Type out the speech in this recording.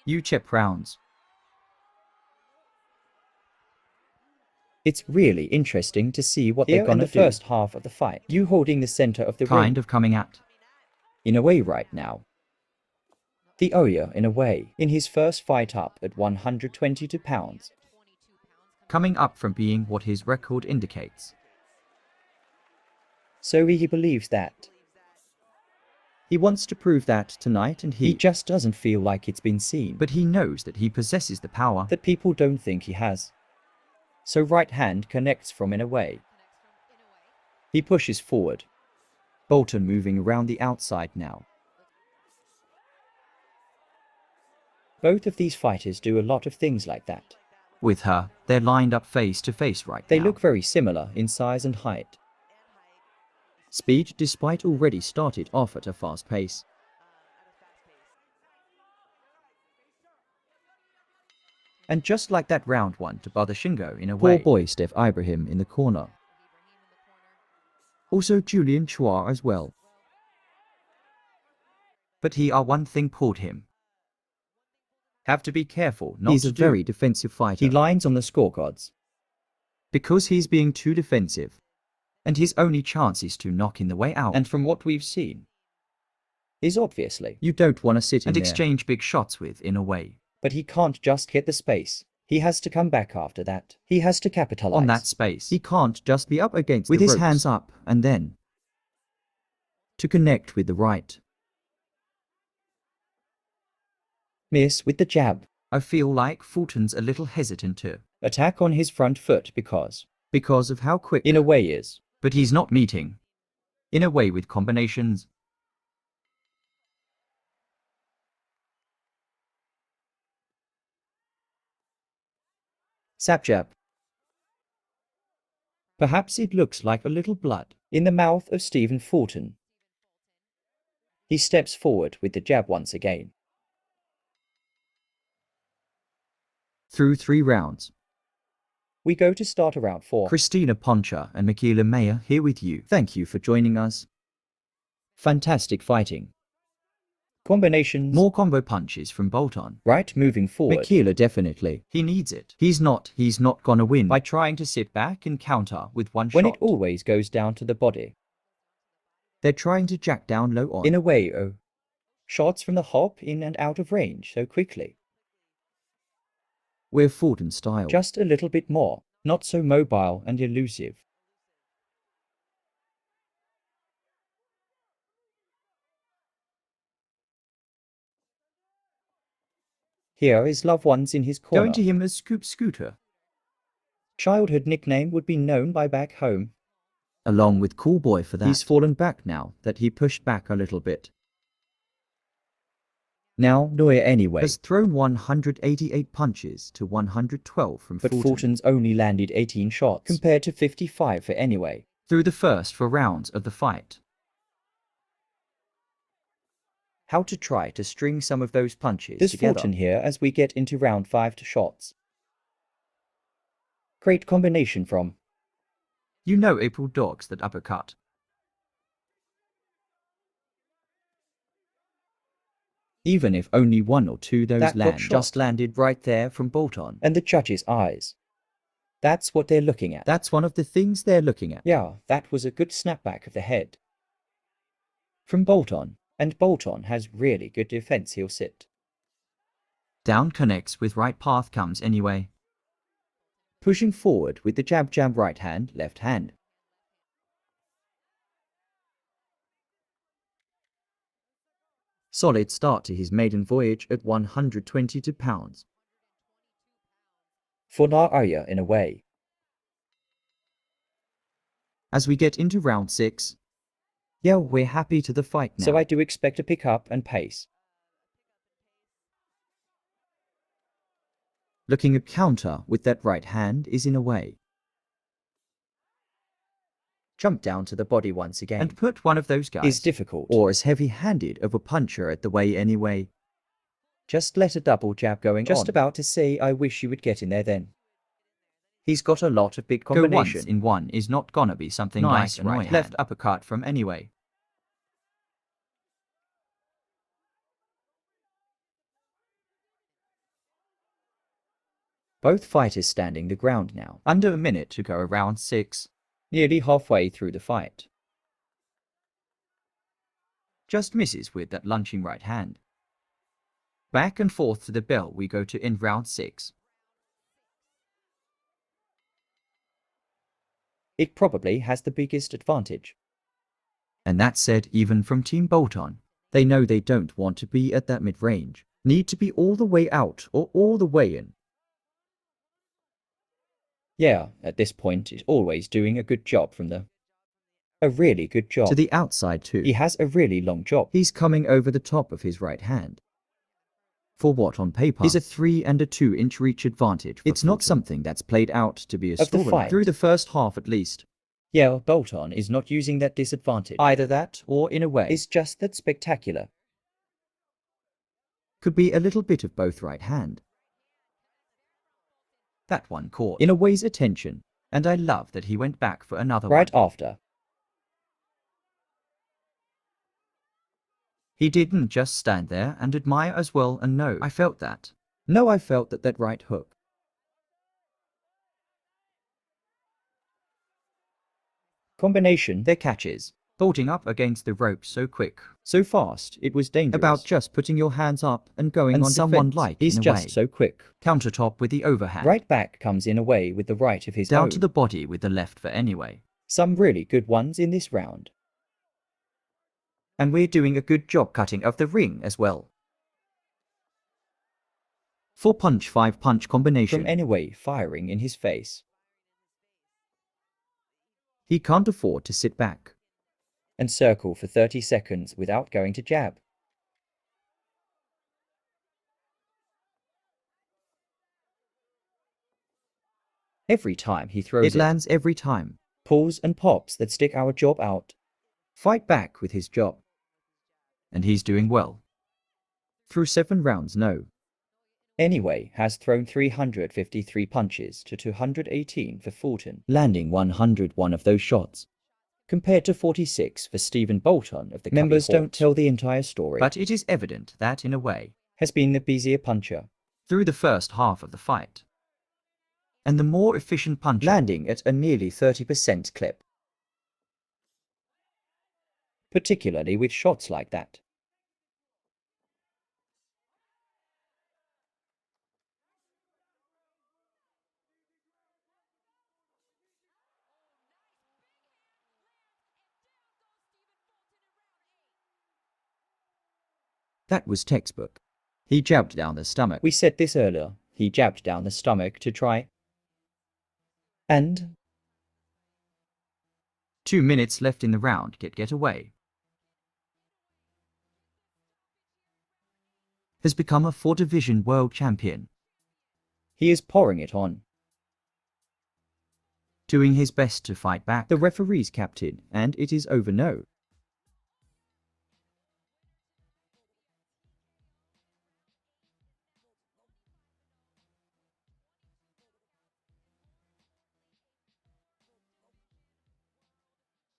You chip rounds. It's really interesting to see what they're gonna do. In the first half of the fight, you holding the center of the ring. Kind of coming at. Inoue right now. The Naoya Inoue in his first fight up at 122 pounds. Coming up from being what his record indicates. So he believes that. He wants to prove that tonight, and he just doesn't feel like it's been seen. But he knows that he possesses the power that people don't think he has. So right hand connects from Inoue. He pushes forward. Bolton moving around the outside now. Both of these fighters do a lot of things like that. With her, they're lined up face to face right now. They look very similar in size and height. Speed, despite already started off at a fast pace. And just like that round one to bother Shingo in a way. Poor boy Steph Ibrahim in the corner. Also Julian Chua as well. But he are one thing pulled him. Have to be careful not He's to a do. very defensive fighter. He lines on the scorecards. Because he's being too defensive. And his only chance is to knock in the way out. And from what we've seen, is obviously you don't want to sit and in exchange big shots with in a way. But he can't just get the space. He has to come back after that. He has to capitalize on that space. He can't just be up against with the his ropes hands up and then to connect with the right. Miss with the jab. I feel like Fulton's a little hesitant to attack on his front foot because of how quick Inoue is. But he's not meeting in a way with combinations. Sap jab. Perhaps it looks like a little blood in the mouth of Stephen Fulton. He steps forward with the jab once again. Through 3 rounds. We go to start round 4. Christina Poncha and Michaela Mayer here with you. Thank you for joining us. Fantastic fighting. Combinations. More combo punches from Bolton. Right, moving forward. Michaela definitely. He needs it. He's not gonna win by trying to sit back and counter with one shot. When it always goes down to the body. They're trying to jack down low on. Inoue. Shots from the hop in and out of range so quickly. We're Fulton style. Just a little bit more, not so mobile and elusive. Here is loved ones in his corner. Going to him as Scoop Scooter. Childhood nickname would be known by back home. Along with Cool Boy for that. He's fallen back now that he pushed back a little bit. Now Naoya Inoue has thrown 188 punches to 112 from Fulton. But Fulton's only landed 18 shots compared to 55 for Inoue. Through the first 4 rounds of the fight. How to try to string some of those punches together. Fulton here as we get into round 5 to shots. Great combination from. You know April dogs that uppercut. Even if only 1 or 2 those just landed right there from Bolton and the judge's eyes. That's what they're looking at. That's one of the things they're looking at. Yeah, that was a good snapback of the head from Bolton, and Bolton has really good defense. He'll sit. Down connects with right path comes anyway. Pushing forward with the jab right hand, left hand. Solid start to his maiden voyage at 122 pounds. For Naoya Inoue. As we get into round 6. Yeah, we're happy to the fight now. So I do expect a pick up and pace. Looking at counter with that right hand is Inoue. Jump down to the body once again. And put one of those guys is difficult. Or as heavy-handed of a puncher at the way anyway. Just let a double jab going on. Just about to say I wish you would get in there then. He's got a lot of big combinations. Go once in one is not gonna be something nice and right left uppercut from anyway. Both fighters standing the ground now. Under a minute to go around 6. Nearly halfway through the fight. Just misses with that lunging right hand. Back and forth to the bell we go to end round 6. It probably has the biggest advantage. And that said, even from Team Bolton, They know they don't want to be at that mid-range. Need to be all the way out or all the way in. Yeah, at this point, is always doing a good job from the... A really good job. to the outside too. He has a really long job. He's coming over the top of his right hand. For what on paper is a 3 and a 2-inch reach advantage. It's not Fulton. something that's played out to be a Of the storyline. fight. Through the first half at least. Yeah, Bolton is not using that disadvantage. Either that, or in a way, It's just that spectacular. could be a little bit of both right hand. That one caught Inoue's attention. and I love that he went back for another Right one. after. He didn't just stand there and admire as well, and no, I felt that. No, I felt that right hook. Combination. Their catches, bolting up against the rope so quick, So fast, it was dangerous. about just putting your hands up and going and on someone defense. like He's Inoue. just So quick. countertop with the overhand. Right back comes Inoue with the right of his Down own. to the body with the left for anyway. Some really good ones in this round. And we're doing a good job cutting of the ring as well. 4-punch, 5-punch combination. From Inoue firing in his face. He can't afford to sit back. And circle for 30 seconds without going to jab. Every time he throws It lands every time. pulls and pops that stick our job out. Fight back with his job. And he's doing well. Through 7 rounds, no. Inoue has thrown 353 punches to 218 for Fulton, landing 101 of those shots, compared to 46 for Stephen Fulton of the Members Cubby don't Hawks. Tell the entire story, But it is evident that, in a way, has been the busier puncher, through the first half of the fight, and the more efficient puncher, landing at a nearly 30% clip, particularly with shots like that. that was textbook. He jabbed down the stomach. We said this earlier. He jabbed down the stomach to try. And 2 minutes left in the round. Get away. Has become a 4-division world champion, he is pouring it on. doing his best to fight back. The referee's captain, and it is over. No.